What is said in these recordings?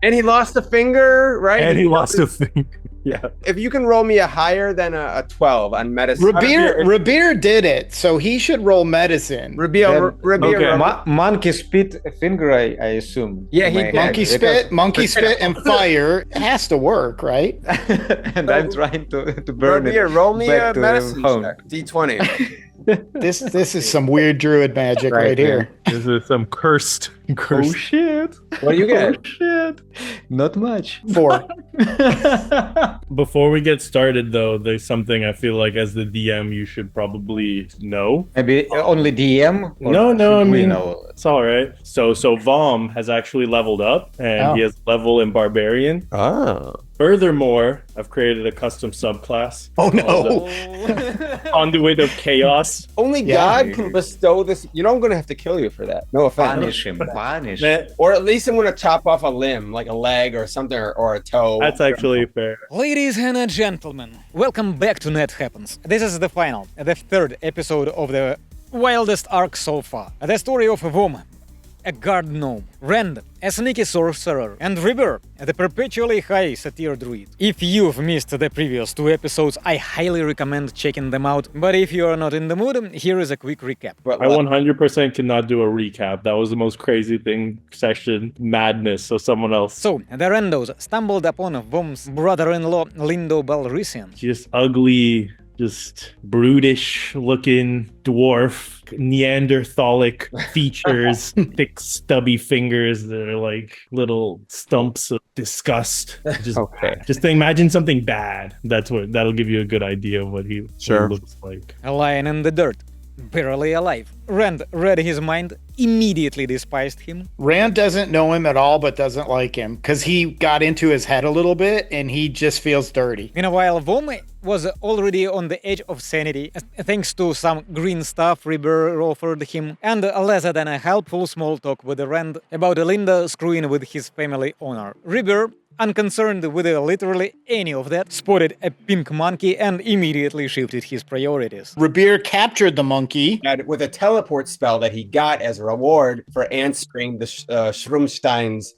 And he lost a finger, right? And he lost a finger. Yeah. If you can roll me a higher than a 12 on medicine. Rabir did it, so he should roll medicine. Rabir. Monkey spit finger, I assume. Yeah, he did. Monkey spit and fire has to work, right? And I'm trying to burn it. Roll me a to medicine home. check. D20. This is some weird druid magic right here. This is some cursed. Oh shit! What do you get? Oh shit! Not much. 4. Before we get started, though, there's something I feel like as the DM you should probably know. Maybe only DM? No, I mean, know? it's all right. So Vom has actually leveled up, and he has level in Barbarian. Oh. Furthermore, I've created a custom subclass. Oh no! Conduit of Chaos. Only God can bestow this. You know, I'm going to have to kill you for that. No offense. Punish him. Punish. Or at least I'm going to chop off a limb, like a leg or something, or a toe. That's actually fair. Ladies and gentlemen, welcome back to NAT Happens. This is the final, the third episode of the wildest arc so far. The story of Vom, a guard gnome, Rand, a sneaky sorcerer, and River, the perpetually high satyr druid. If you've missed the previous 2 episodes, I highly recommend checking them out, but if you're not in the mood, here is a quick recap. I 100% cannot do a recap. That was the most crazy thing, session madness, so someone else. So, the Randos stumbled upon Vom's brother-in-law, Lindo Balrisian. Just ugly, just brutish looking dwarf, Neanderthalic features, thick stubby fingers that are like little stumps of disgust. Just imagine something bad. That'll give you a good idea of what he looks like. A lion in the dirt, barely alive. Rand read his mind, immediately despised him. Rand doesn't know him at all, but doesn't like him because he got into his head a little bit and he just feels dirty. Meanwhile, Vom was already on the edge of sanity thanks to some green stuff Riber offered him and less than a helpful small talk with Rand about Linda screwing with his family honor. Riber, unconcerned with literally any of that, spotted a pink monkey and immediately shifted his priorities. Rabir captured the monkey with a teleport spell that he got as a reward for answering the Schrummstein's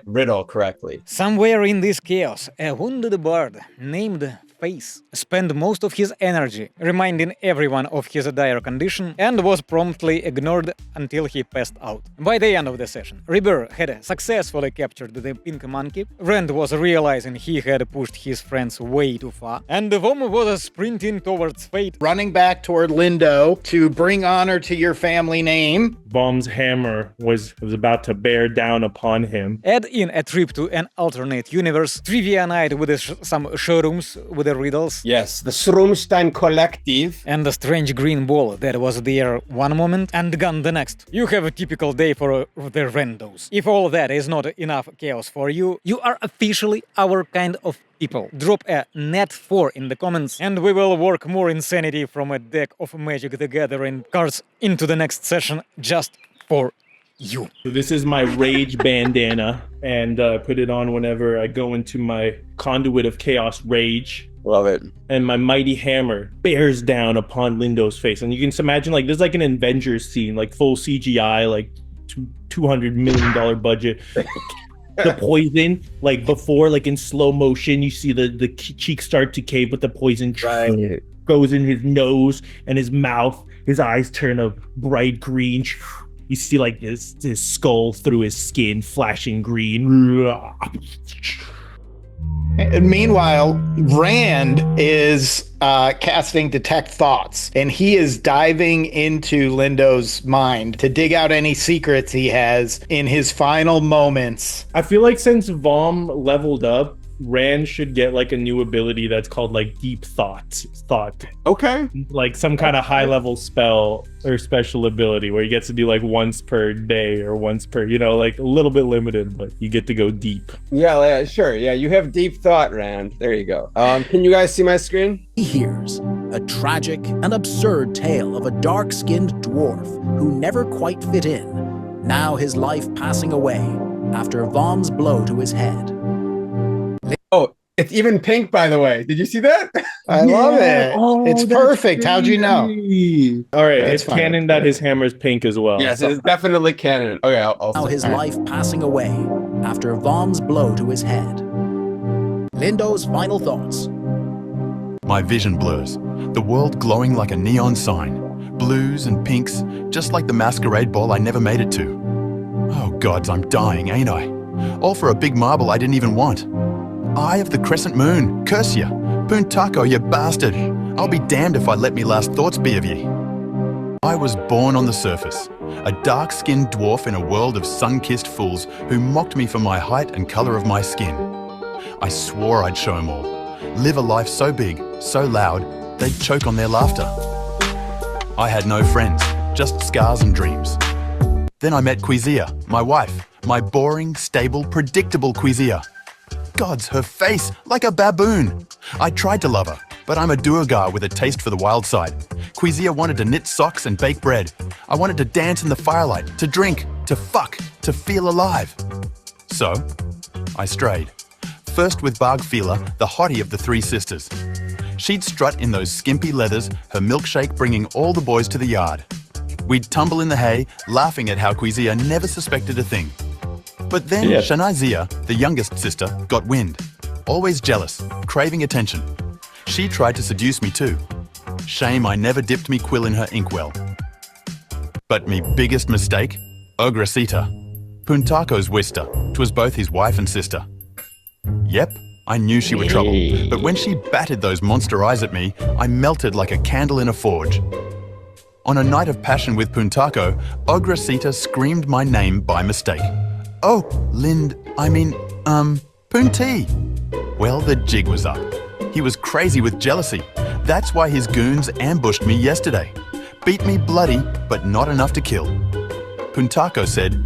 riddle correctly. Somewhere in this chaos, a wounded bard named Face spent most of his energy reminding everyone of his dire condition and was promptly ignored until he passed out. By the end of the session, Riber had successfully captured the pink monkey, Rand was realizing he had pushed his friends way too far, and Vom was sprinting towards fate, running back toward Lindo to bring honor to your family name. Vom's hammer was about to bear down upon him. Add in a trip to an alternate universe, trivia night with some showrooms with the riddles. Yes, the Schrummstein Collective. And the strange green ball that was there one moment and gone the next. You have a typical day for the randos. If all that is not enough chaos for you, you are officially our kind of people. Drop a NAT 4 in the comments and we will work more insanity from a deck of Magic the Gathering cards into the next session just for you. So this is my rage bandana and I put it on whenever I go into my Conduit of Chaos rage. Love it. And my mighty hammer bears down upon Lindo's face. And you can just imagine like there's like an Avengers scene, like full CGI, like $200 million budget. The poison, like before, like in slow motion, you see the cheeks start to cave, but the poison goes in his nose and his mouth. His eyes turn a bright green. You see like his skull through his skin flashing green. And meanwhile, Rand is casting Detect Thoughts, and he is diving into Lindo's mind to dig out any secrets he has in his final moments. I feel like since Vom leveled up, Rand should get like a new ability that's called like Deep Thought. Okay. Like some kind of high level spell or special ability where he gets to do like once per day or once per, like a little bit limited, but you get to go deep. Yeah, sure. Yeah, you have Deep Thought, Rand. There you go. Can you guys see my screen? He hears a tragic and absurd tale of a dark-skinned dwarf who never quite fit in. Now his life passing away after Vom's blow to his head. Oh, it's even pink, by the way. Did you see that? I love it. It's that's perfect. How'd you know? crazy. All right, That's it's fine. canon that his hammer's pink as well. Yes, it's definitely canon. Okay, I'll Now his life passing away after Vom's blow to his head. Lindo's final thoughts. My vision blurs, the world glowing like a neon sign. Blues and pinks, just like the masquerade ball I never made it to. Oh gods, I'm dying, ain't I? All for a big marble I didn't even want. Eye of the crescent moon, curse ya. Puntako, you bastard. I'll be damned if I let me last thoughts be of ye. I was born on the surface, a dark-skinned dwarf in a world of sun-kissed fools who mocked me for my height and colour of my skin. I swore I'd show 'em all. Live a life so big, so loud, they'd choke on their laughter. I had no friends, just scars and dreams. Then I met Quizia, my wife, my boring, stable, predictable Quizia. Gods, her face, like a baboon. I tried to love her, but I'm a Duergar with a taste for the wild side. Quizia wanted to knit socks and bake bread. I wanted to dance in the firelight, to drink, to fuck, to feel alive. So, I strayed. First with Bargfila, the hottie of the three sisters. She'd strut in those skimpy leathers, her milkshake bringing all the boys to the yard. We'd tumble in the hay, laughing at how Quizia never suspected a thing. But then Shanazia, the youngest sister, got wind. Always jealous, craving attention. She tried to seduce me too. Shame I never dipped me quill in her inkwell. But me biggest mistake? Ogressita. Puntako's Wister. 'Twas both his wife and sister. Yep, I knew she were trouble, but when she batted those monster eyes at me, I melted like a candle in a forge. On a night of passion with Puntako, Ogressita screamed my name by mistake. Oh, Punti. Well, the jig was up. He was crazy with jealousy. That's why his goons ambushed me yesterday. Beat me bloody, but not enough to kill. Puntako said,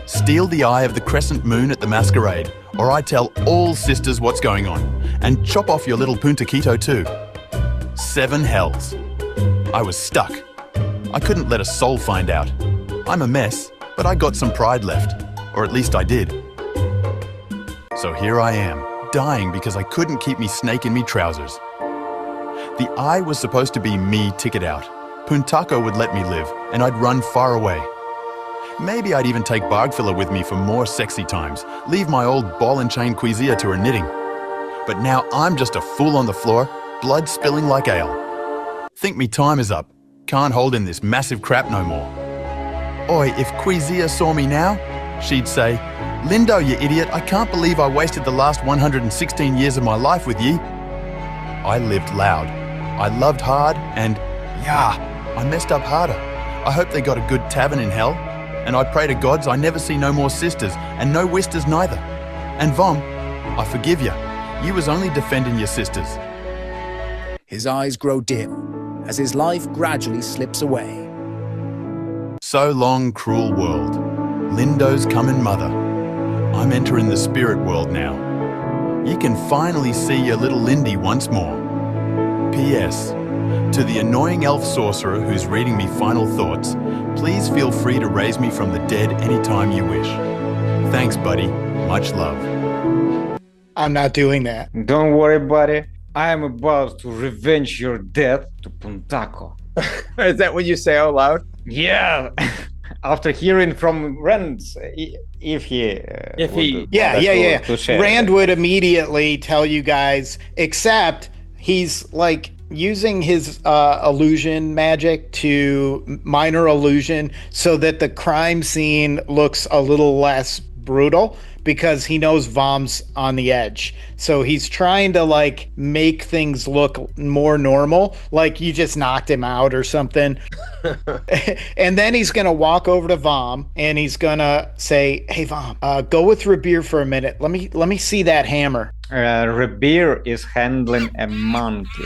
steal the eye of the crescent moon at the masquerade, or I tell all sisters what's going on, and chop off your little Puntakito too. 7 hells. I was stuck. I couldn't let a soul find out. I'm a mess, but I got some pride left, or at least I did. So here I am, dying because I couldn't keep me snake in me trousers. The eye was supposed to be me ticket out. Puntako would let me live, and I'd run far away. Maybe I'd even take Bargfiller with me for more sexy times, leave my old ball and chain Quizia to her knitting. But now I'm just a fool on the floor, blood spilling like ale. Think me time is up. Can't hold in this massive crap no more. Oi, if Quizia saw me now, she'd say, Lindo, you idiot, I can't believe I wasted the last 116 years of my life with ye. I lived loud. I loved hard, and, I messed up harder. I hope they got a good tavern in hell, and I pray to gods I never see no more sisters, and no Wisters neither. And Vom, I forgive you. You was only defending your sisters. His eyes grow dim as his life gradually slips away. So long, cruel world. Lindo's coming mother. I'm entering the spirit world now. You can finally see your little Lindy once more. P.S. To the annoying elf sorcerer who's reading me final thoughts, please feel free to raise me from the dead anytime you wish. Thanks, buddy. Much love. I'm not doing that. Don't worry, buddy. I am about to revenge your death to Puntako. Is that what you say out loud? Yeah. After hearing from Rand, if he Yeah. Rand would immediately tell you guys, except he's like using his illusion magic to minor illusion so that the crime scene looks a little less brutal, because he knows Vom's on the edge. So he's trying to like make things look more normal, like you just knocked him out or something. And then he's going to walk over to Vom and he's going to say, hey, Vom, go with Rabir for a minute. Let me see that hammer. Rabir is handling a monkey.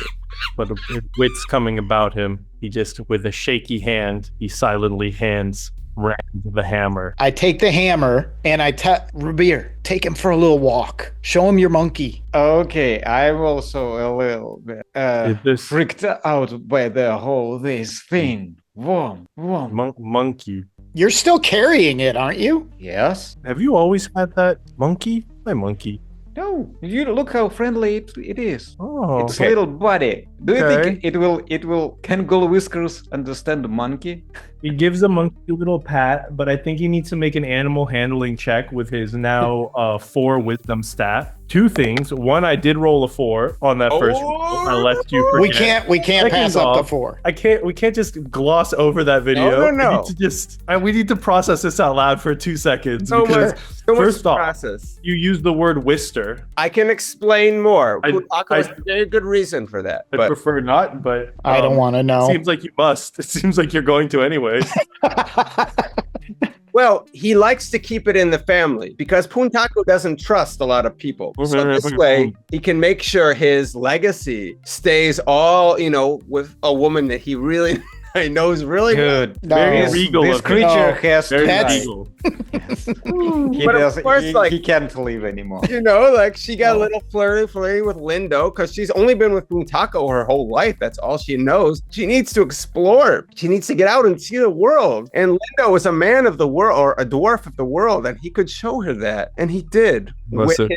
But wits coming about him, he just, with a shaky hand, he silently hands Rand the hammer. I take the hammer and I tell Rabir, take him for a little walk. Show him your monkey. Okay, I'm also a little bit freaked out by the whole this thing. Vom. Monkey. You're still carrying it, aren't you? Yes. Have you always had that monkey? My monkey. No, you look how friendly it is. Oh, It's a little buddy. Do you Okay. think it will can Gold Whiskers understand the monkey? He gives a monkey a little pat, but I think he needs to make an animal handling check with his now 4 wisdom stat. 2 things. One, I did roll a 4 on that first roll, unless you forget. We can't pass Second up the off, 4. We can't just gloss over that video. No. We need to process this out loud for 2 seconds. So because much first off, process. you use the word whister. I can explain more. I- Punako has a very good reason for that. I But prefer not, but I don't want to know. Seems like you must. It seems like you're going to anyways. well, he likes to keep it in the family because Puntako doesn't trust a lot of people. So this way, he can make sure his legacy stays all, with a woman that he really knows really well. Good. No. Very This- regal This of him. creature No. has to Very That's- die. regal. He But of doesn't. course, He can't live anymore. Like she got a little flirty with Lindo because she's only been with Puntako her whole life. That's all she knows. She needs to explore. She needs to get out and see the world. And Lindo is a man of the world, or a dwarf of the world, and he could show her that. And he did Listen,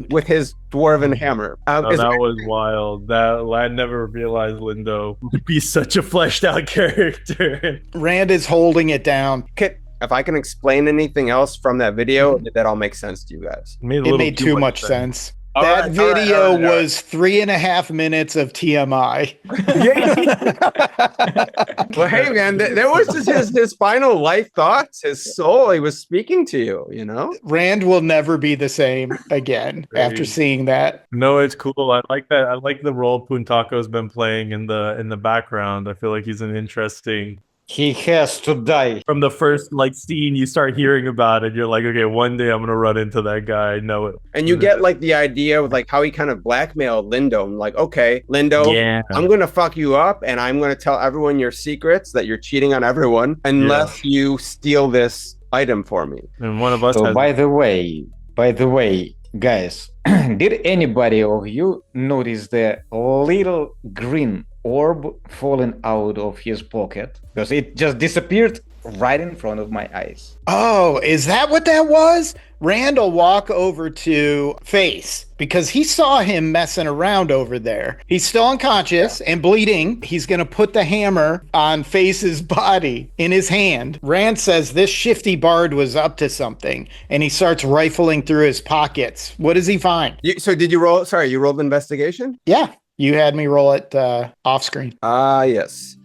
with his dwarven hammer. that was wild. I never realized Lindo would be such a fleshed out character. Rand is holding it down. If I can explain anything else from that video, that all makes sense to you guys. It made too much sense. All That right, video all right. was 3.5 minutes of TMI. Well, hey man, that was just his final life thoughts, his soul. He was speaking to you. Rand will never be the same again after seeing that. No, it's cool. I like that. I like the role Puntako's been playing in the background. I feel like he's an interesting. He has to die. From the first scene, you start hearing about it. You're like, okay, one day I'm gonna run into that guy. I know it. And you get the idea with how he kind of blackmailed Lindo. I'm like, okay, Lindo, Yeah. I'm gonna fuck you up, and I'm gonna tell everyone your secrets that you're cheating on everyone unless you steal this item for me. And one of us So has. by the way, guys, did anybody of you notice the little green orb falling out of his pocket? Because it just disappeared right in front of my eyes. Oh, is that what that was? Rand will walk over to Face because he saw him messing around over there. He's still unconscious and bleeding. He's going to put the hammer on Face's body in his hand. Rand says this shifty bard was up to something, and he starts rifling through his pockets. What does he find? So did you roll? Sorry, you rolled investigation? Yeah, you had me roll it off screen. Yes.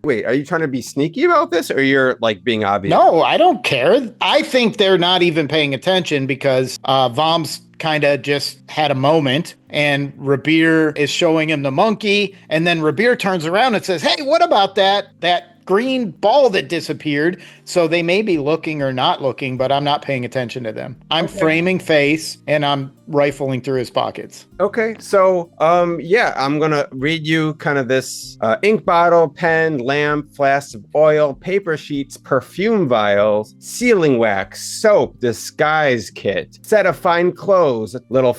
Wait, are you trying to be sneaky about this, or you're being obvious? No, I don't care. I think they're not even paying attention because Vom's kind of just had a moment and Rabir is showing him the monkey. And then Rabir turns around and says, hey, what about that green ball that disappeared? So they may be looking or not looking, but I'm not paying attention to them. I'm framing Face and I'm rifling through his pockets. Okay, so I'm gonna read you kind of this ink bottle, pen, lamp, flask of oil, paper sheets, perfume vials, sealing wax, soap, disguise kit, set of fine clothes, little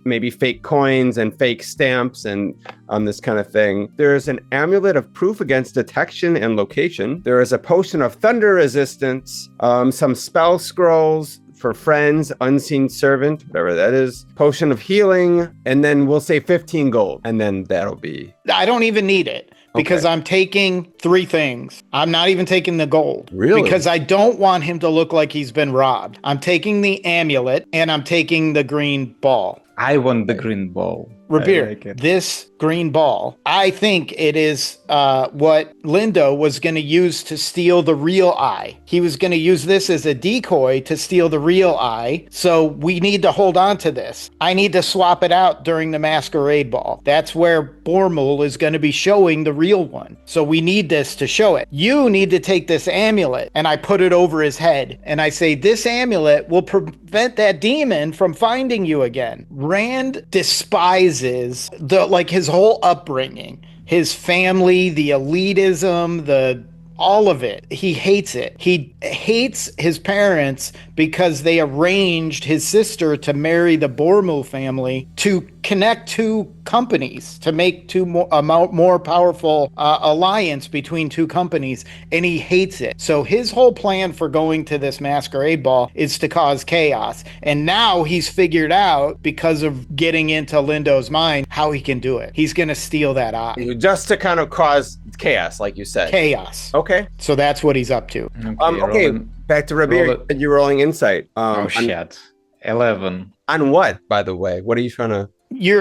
maybe fake coins and fake stamps and this kind of thing. There is an amulet of proof against detection and location. There is a potion of thunder resistance, some spell scrolls for friends, unseen servant, whatever that is, potion of healing, and then we'll say 15 gold, and then that'll be. I don't even need it because I'm taking 3 things. I'm not even taking the gold. Really? Because I don't want him to look like he's been robbed. I'm taking the amulet and I'm taking the green ball. I want the green ball. Rabir, I like it. this green ball, I think it is what Lindo was going to use to steal the real eye. He was going to use this as a decoy to steal the real eye. So we need to hold on to this. I need to swap it out during the masquerade ball. That's where Bormul is going to be showing the real one. So we need this to show it. You need to take this amulet, and I put it over his head. And I say, this amulet will prevent that demon from finding you again. Rand despises his whole upbringing, his family, the elitism, all of it. He hates it. He hates his parents because they arranged his sister to marry the Bormul family to connect two companies to make a more powerful alliance between two companies, and he hates it. So his whole plan for going to this masquerade ball is to cause chaos. And now he's figured out, because of getting into Lindo's mind, how he can do it. He's going to steal that eye. Just to kind of cause chaos, like you said. Chaos. Okay. So that's what he's up to. Okay, back to Rabir. You're rolling insight. Shit. 11. On what, by the way? What are you trying to...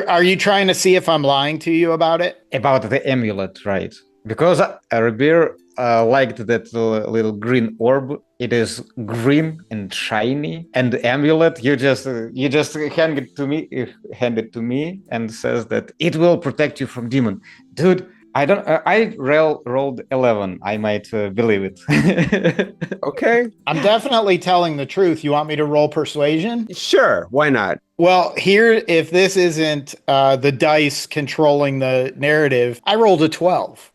Are you trying to see if I'm lying to you about it? About the amulet, right? Because Rabir liked that little green orb. It is green and shiny, and the amulet you just hand it to me, and says that it will protect you from demon. Dude, I rolled 11. I might believe it. Okay. I'm definitely telling the truth. You want me to roll persuasion? Sure. Why not? Well, here, if this isn't the dice controlling the narrative, I rolled a 12.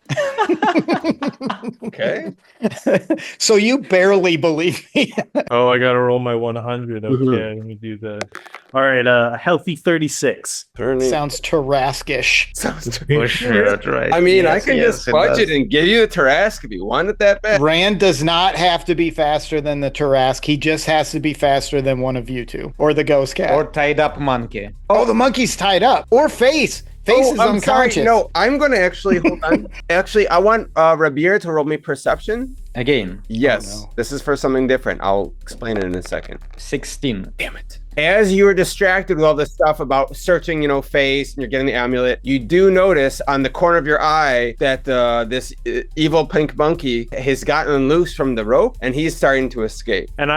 Okay. So you barely believe me. Oh, I gotta roll my 100. Okay, let me do that. All right, a healthy 36. Sounds Tarrasque-ish. Oh, shit, right. I mean, I can just budget and give you the Tarrasque if you want it that bad. Rand does not have to be faster than the Tarrasque. He just has to be faster than one of you two. Or the ghost cat. Or tied up monkey. Oh, the monkey's tied up. Or Face. Face is I'm unconscious. sorry. No, I'm going to actually, hold on. Actually, I want Rabir to roll me perception. Again. Yes. Oh, no. This is for something different. I'll explain it in a second. 16. Damn it. As you were distracted with all this stuff about searching, Face, and you're getting the amulet, you do notice on the corner of your eye that this evil pink monkey has gotten loose from the rope, and he's starting to escape. And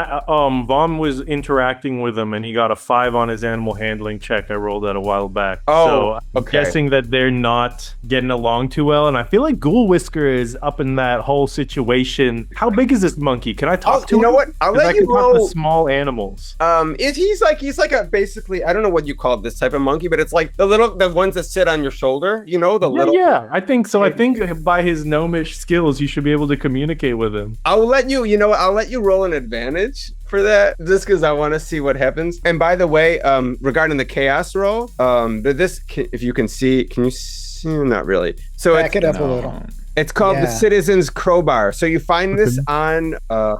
Vom was interacting with him, and he got a 5 on his animal handling check. I rolled that a while back. Oh, so I'm okay. guessing that they're not getting along too well, and I feel like Ghoul Whisker is up in that whole situation. How big is this monkey? Can I talk to him? You know what? I'll let you talk roll. to small animals. He's like a basically, I don't know what you call this type of monkey, but it's like the ones that sit on your shoulder, little. Yeah, I think so. I think by his gnomish skills, you should be able to communicate with him. I'll let you roll an advantage for that, just because I want to see what happens. And by the way, regarding the chaos roll, if you can see, can you see? Not really. So back it up a little. It's called the Citizen's Crowbar. So you find this on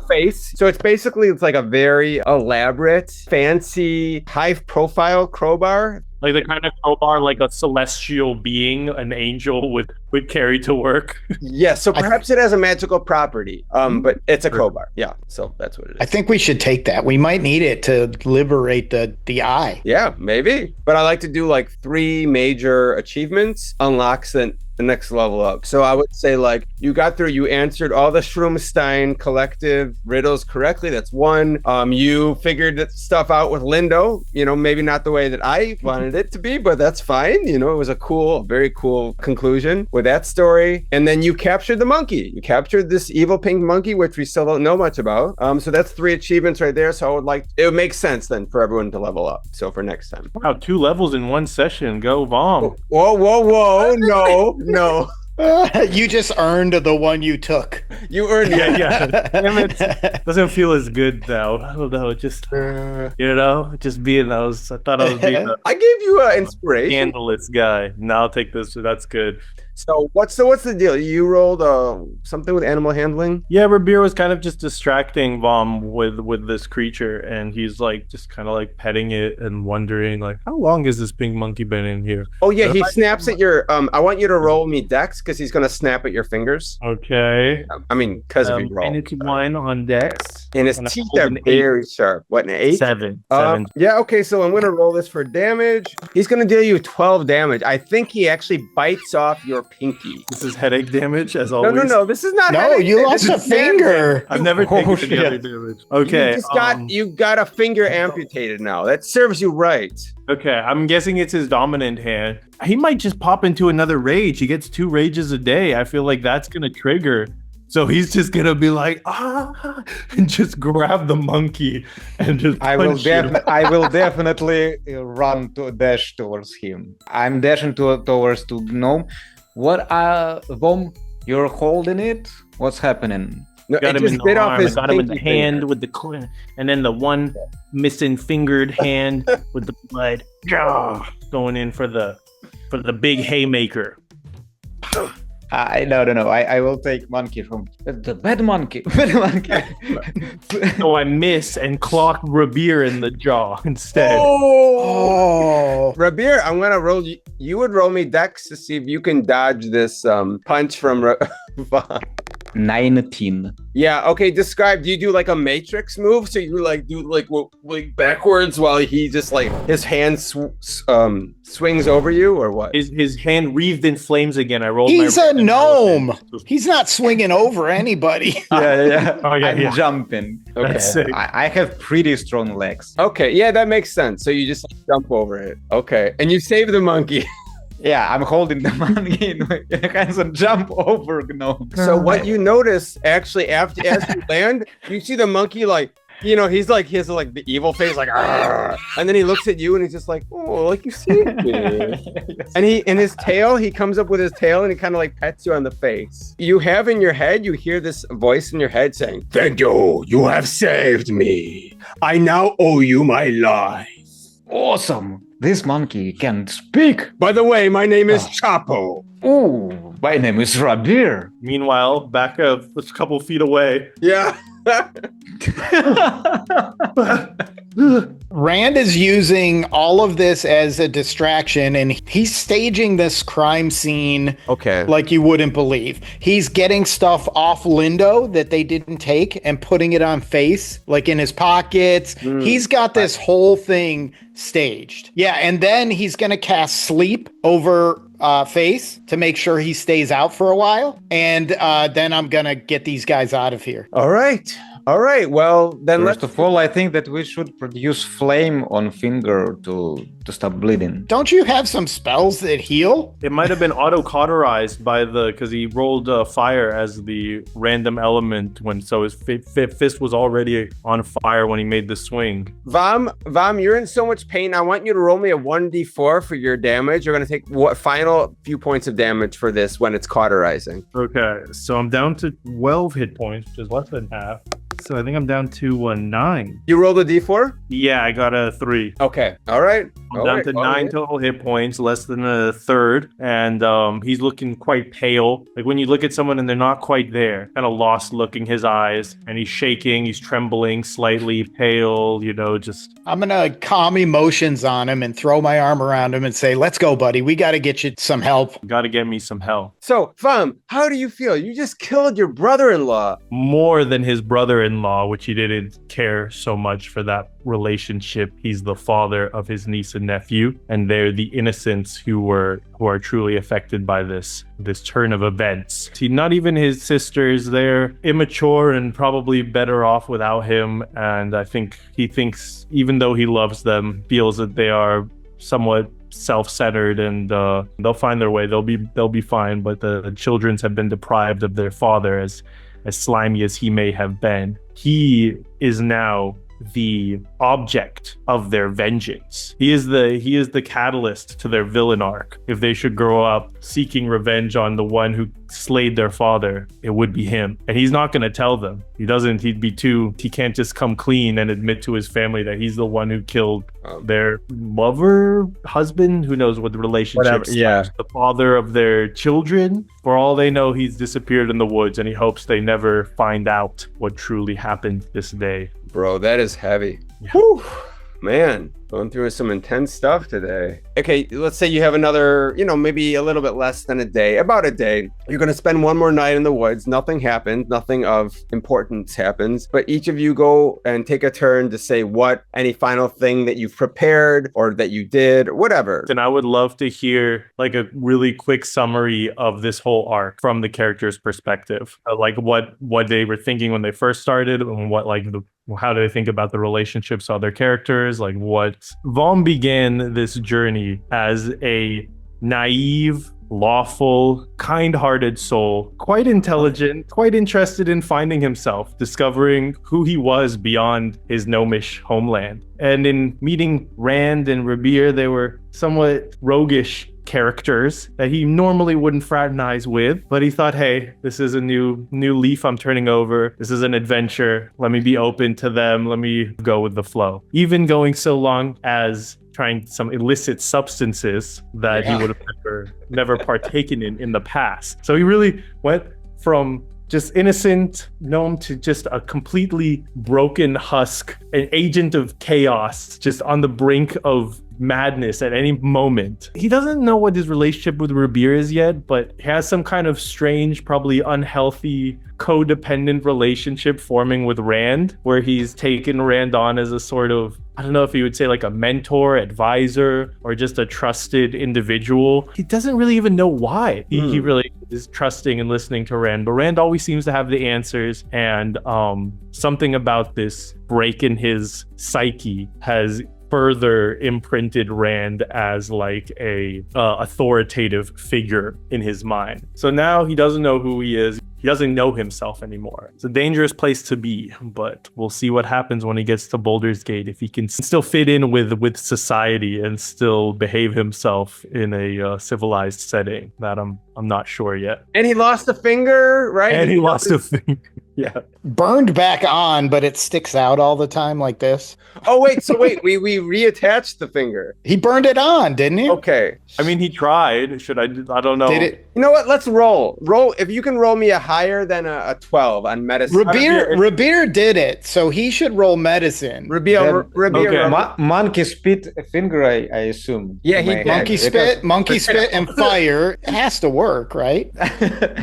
Face. So it's like a very elaborate, fancy, high-profile crowbar. Like the kind of crowbar like a celestial being, an angel would carry to work. Yes, so perhaps it has a magical property, but it's a crowbar. Yeah, so that's what it is. I think we should take that. We might need it to liberate the eye. Yeah, maybe. But I like to do like 3 major achievements, unlocks the next level up. So I would say you answered all the Shroomstein collective riddles correctly. That's 1. You figured that stuff out with Lindo, maybe not the way that I wanted it to be, but that's fine. It was a very cool conclusion with that story. And then you captured the monkey. You captured this evil pink monkey, which we still don't know much about. So that's 3 achievements right there. So it would make sense then for everyone to level up. So for next time. Wow, 2 levels in 1 session. Go Vom. Whoa. No. You just earned the one you took. You earned it. Yeah. Damn it. Doesn't feel as good though. I don't know. Just just being I thought I was being I gave you inspiration. Scandalous guy. Now I'll take this. That's good. So what's the deal? You rolled something with animal handling? Yeah, Rabir was kind of just distracting Vom with this creature, and he's like just kind of like petting it and wondering like, how long has this pink monkey been in here? Oh yeah, he snaps at your I want you to roll me dex because he's gonna snap at your fingers. Okay. I mean, because of your roll. And it's 1 on dex. And his teeth are very sharp. What, an 8? 7. Yeah, okay, so I'm gonna roll this for damage. He's gonna deal you 12 damage. I think he actually bites off your pinky. This is headache damage, as always. No. This is not. No, you lost a finger. I've never taken any other damage. Okay, you got a finger amputated now. That serves you right. Okay, I'm guessing it's his dominant hand. He might just pop into another rage. He gets 2 rages a day. I feel like that's gonna trigger. So he's just gonna be like, and just grab the monkey and just. I will definitely run to dash towards him. I'm dashing towards Gnome. What Vom, you're holding it? What's happening? No, got it him in just the bit off arm. I his got him in the pinky hand finger. with the and then the one missing fingered hand with the blood. Going in for the big haymaker. No. I will take monkey from the bad monkey. Bad monkey. So I miss and clock Rabir in the jaw instead. Oh. Rabir, I'm gonna roll you. You would roll me dex to see if you can dodge this punch from Vaughn. 19. Yeah, okay, describe. Do you do like a matrix move? So you like do like backwards while he just like his hand swings over you, or what? His hand wreathed in flames again. I rolled. He's my a gnome. He's not swinging over anybody. Yeah. Oh, yeah, I'm yeah. jumping. Okay. That's sick. I have pretty strong legs. Okay, yeah, that makes sense. So you just like, jump over it. Okay, and you save the monkey. Yeah, I'm holding the monkey in my hands and jump over Gnome. So what you notice actually as you land, you see the monkey like, you know, he's like, he has like the evil face, like, "Arr!" And then he looks at you and he's just like, oh, like you saved me. Yes. And in his tail, he comes up with his tail and he kind of like pets you on the face. You have in your head, you hear this voice in your head saying, thank you, you have saved me. I now owe you my life. Awesome. This monkey can speak. By the way, my name is Chapo. Ooh, my name is Rabir. Meanwhile, back a couple feet away. Yeah. Rand is using all of this as a distraction, and he's staging this crime scene Okay. like you wouldn't believe. He's getting stuff off Lindo that they didn't take and putting it on Face, like in his pockets. He's got this whole thing staged. Yeah, and then he's going to cast Sleep over Face to make sure he stays out for a while. And then I'm going to get these guys out of here. All right. All right. Well, then First let's. of all, I think that we should produce flame on finger to stop bleeding. Don't you have some spells that heal? It might have been auto-cauterized by because he rolled fire as the random element so his fist was already on fire when he made the swing. Vam, you're in so much pain. I want you to roll me a 1d4 for your damage. You're going to take what final few points of damage for this when it's cauterizing. Okay, so I'm down to 12 hit points, which is less than half. So I think I'm down to 9. You rolled a d4? Yeah, I got a 3. Okay. All right. I'm down to 9 total hit points, less than a third, and he's looking quite pale. Like when you look at someone and they're not quite there, kind of lost look in his eyes, and he's shaking, he's trembling, slightly pale, just... I'm going to calm emotions on him and throw my arm around him and say, let's go, buddy. We got to get you some help. Gotta get me some help. So, Vam, how do you feel? You just killed your brother-in-law. More than his brother-in-law, which he didn't care so much for that relationship. He's the father of his niece and nephew, and they're the innocents who are truly affected by this turn of events. See, not even his sisters, they're immature and probably better off without him, and I think he thinks, even though he loves them, feels that they are somewhat self-centered, and they'll find their way. They'll be fine, but the children have been deprived of their father, as slimy as he may have been. He is now the object of their vengeance. He is the catalyst to their villain arc. If they should grow up seeking revenge on the one who slayed their father, it would be him. And he's not going to tell them. He can't just come clean and admit to his family that he's the one who killed their lover, husband, who knows what the relationship is. Yeah. The father of their children. For all they know, he's disappeared in the woods, and he hopes they never find out what truly happened this day. Bro, that is heavy. Yeah. Whew. Man, going through some intense stuff today. Okay, let's say you have another, maybe a little bit less than a day, about a day. You're going to spend one more night in the woods. Nothing happens. Nothing of importance happens. But each of you go and take a turn to say any final thing that you've prepared or that you did, or whatever. And I would love to hear like a really quick summary of this whole arc from the character's perspective. Like what they were thinking when they first started, and how do they think about the relationships of their characters? Like Vaughn began this journey as a naive, lawful, kind-hearted soul, quite intelligent, quite interested in finding himself, discovering who he was beyond his gnomish homeland. And in meeting Rand and Rabir, they were somewhat roguish characters that he normally wouldn't fraternize with, but he thought, hey, this is a new leaf I'm turning over. This is an adventure. Let me be open to them. Let me go with the flow. Even going so long as trying some illicit substances that he would have never partaken in the past. So he really went from just innocent gnome to just a completely broken husk, an agent of chaos, just on the brink of madness at any moment. He doesn't know what his relationship with Rabir is yet, but he has some kind of strange, probably unhealthy, codependent relationship forming with Rand, where he's taken Rand on as a sort of, I don't know if you would say like a mentor, advisor, or just a trusted individual. He doesn't really even know why he really is trusting and listening to Rand, but Rand always seems to have the answers, and something about this break in his psyche has further imprinted Rand as like a authoritative figure in his mind. So now he doesn't know who he is. He doesn't know himself anymore. It's a dangerous place to be, but we'll see what happens when he gets to Baldur's Gate, if he can still fit in with society and still behave himself in a civilized setting. That I'm not sure yet. And he lost a finger, right? And he lost a finger. Yeah. Burned back on, but it sticks out all the time like this. Oh, wait. So wait, we reattached the finger. He burned it on, didn't he? Okay. I mean, he tried. Should I don't know. Did it? You know what? Let's roll. If you can roll me a higher than a 12 on medicine. Rabir did it, so he should roll medicine. Rabir. Okay. Monkey spit finger, I assume. Yeah, he did. Monkey spit and fire has to work, right?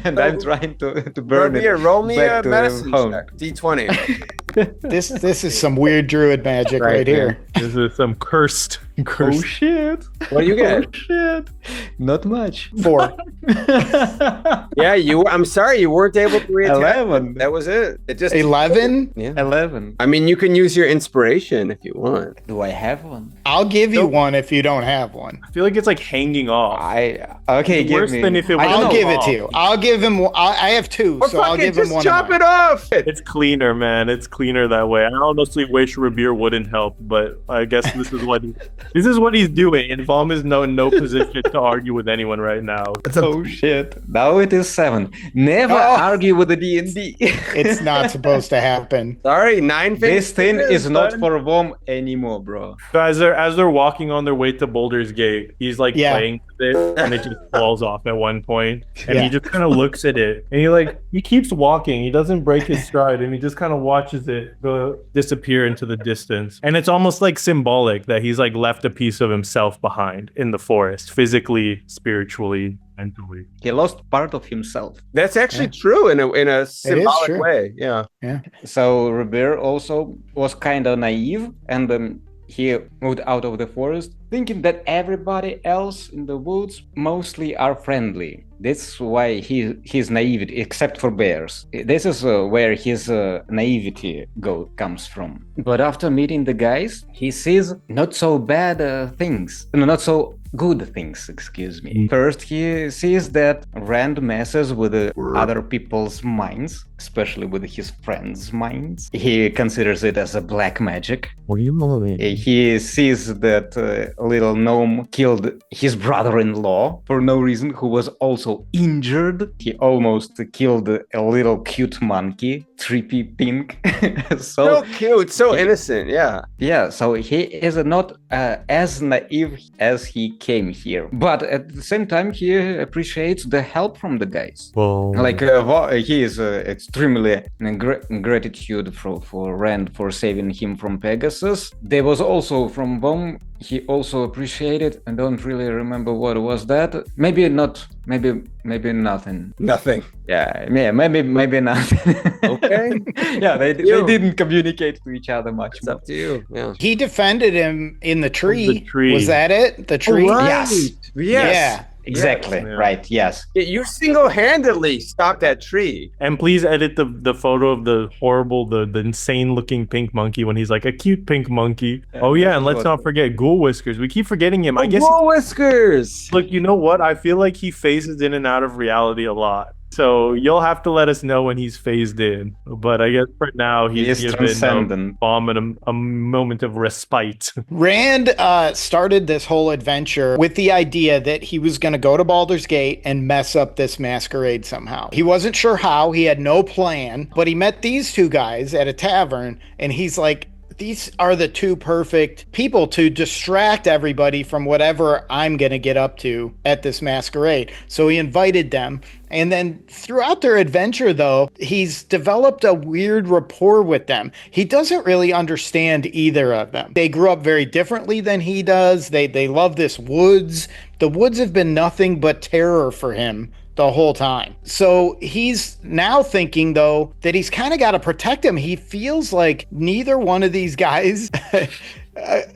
And I'm trying to burn Rabir, it. roll me back a to medicine home. check. D20. This is some weird druid magic right here. This is some cursed. Oh shit! What do you get? Oh shit! Not much. 4. Yeah, I'm sorry you weren't able to reattach. 11. That was it. It just 11? Yeah. 11. I mean, you can use your inspiration if you want. Do I have one? I'll give you one if you don't have one. I feel like it's like hanging off. Okay, give Worse me. than if it was. I'll give it off. to you. I'll give him. I have 2, Or so I'll give him just one. chop of mine. it off. It's cleaner, man. It's cleaner that way. I honestly wish Rabir wouldn't help, but I guess this is what he's doing. And Vom is in no position to argue with anyone right now. Oh shit! Now it is 7. Never argue with the DnD. It's not supposed to happen. Sorry, 9 This thing is not bud. for Vom anymore, bro. So as they're walking on their way to Baldur's Gate, he's like playing with it, and it just falls off at one point, and he just kind of looks at it, and he keeps walking. He doesn't break his stride, and he just kind of watches it disappear into the distance. And it's almost like symbolic that he's like left a piece of himself behind in the forest, physically, spiritually, mentally. He lost part of himself. That's actually true in a symbolic true. way. Yeah. So Robert also was kind of naive, and he moved out of the forest thinking that everybody else in the woods mostly are friendly. That's why his naivety, except for bears. This is where his naivety comes from. But after meeting the guys, he sees not so bad things, not so good things, excuse me. First, he sees that Rand messes with other people's minds, especially with his friends' minds. He considers it as a black magic. He sees that little gnome killed his brother-in-law for no reason, who was also injured. He almost killed a little cute monkey, trippy pink. So cute, so innocent, yeah. Yeah, so he is not as naive as he came here. But at the same time, he appreciates the help from the guys. Well, Like, he is extremely gratitude for Rand for saving him from Pegasus. There was also from Vom, he also appreciated, I don't really remember what was that. Maybe not, maybe nothing. Nothing. Yeah, maybe nothing. Okay. Yeah, they didn't communicate to each other much. It's up to you. Yeah. He defended him in the tree. The tree. Was that it? The tree? Right. Yes. Yes. Exactly. Yeah. Right. Yes. You single-handedly stopped that tree. and please edit the photo of the horrible, the insane looking pink monkey when he's like a cute pink monkey. Oh yeah, and let's not forget Ghoul Whiskers. We keep forgetting him. I guess Wool whiskers. look, you know what? I feel like he phases in and out of reality a lot. So you'll have to let us know when he's phased in. But I guess for now, He he's is given transcendent. Bomb a moment of respite. Rand started this whole adventure with the idea that he was going to go to Baldur's Gate and mess up this masquerade somehow. He wasn't sure how, he had no plan, but he met these two guys at a tavern, and he's like, these are the two perfect people to distract everybody from whatever I'm going to get up to at this masquerade. So he invited them. And then throughout their adventure, though, he's developed a weird rapport with them. He doesn't really understand either of them. They grew up very differently than he does. They love this woods. The woods have been nothing but terror for him the whole time. So he's now thinking, though, that he's kind of got to protect him. He feels like neither one of these guys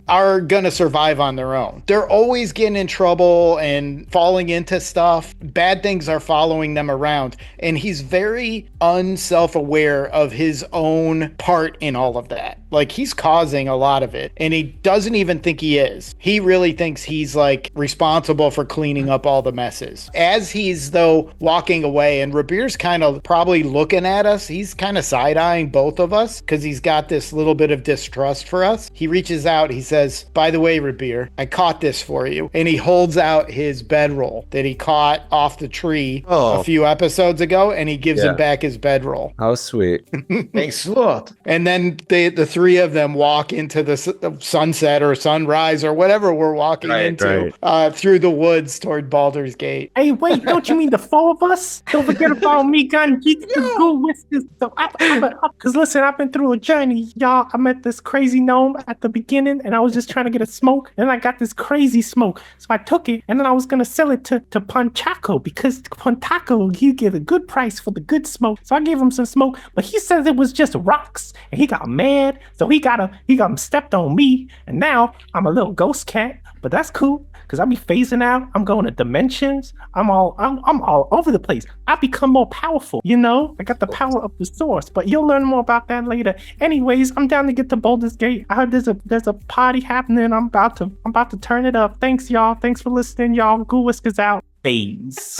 are gonna survive on their own. They're always getting in trouble and falling into stuff. Bad things are following them around, and he's very unself-aware of his own part in all of that. Like, he's causing a lot of it, and he doesn't even think he is. He really thinks he's like responsible for cleaning up all the messes. As he's though walking away, and Rabir's kind of probably looking at us, he's kind of side-eyeing both of us because he's got this little bit of distrust for us. He reaches out, he says, "By the way, Rabir, I caught this for you." And he holds out his bedroll that he caught off the tree a few episodes ago, and he gives him back his bedroll. How sweet. Thanks a lot. And then the three of them walk into the sunset or sunrise or whatever we're walking into through the woods toward Baldur's Gate. Hey, wait, don't you mean the four of us? Don't forget about me, gun. Go with this. So because listen, I've been through a journey, y'all. I met this crazy gnome at the beginning, and I was just trying to get a smoke, and I got this crazy smoke. So I took it, and then I was gonna sell it to Ponchaco, because Ponchaco, you get a good price for the good smoke. So I gave him some smoke, but he says it was just rocks, and he got mad. So he got stepped on me, and now I'm a little ghost cat. But that's cool, because I'll be phasing out. I'm going to dimensions. I'm all over the place. I become more powerful, you know? I got the power of the source, but you'll learn more about that later. Anyways, I'm down to get to Baldur's Gate. I heard there's a party happening. I'm about to turn it up. Thanks, y'all. Thanks for listening, y'all. Ghoul Whiskers out. Phase.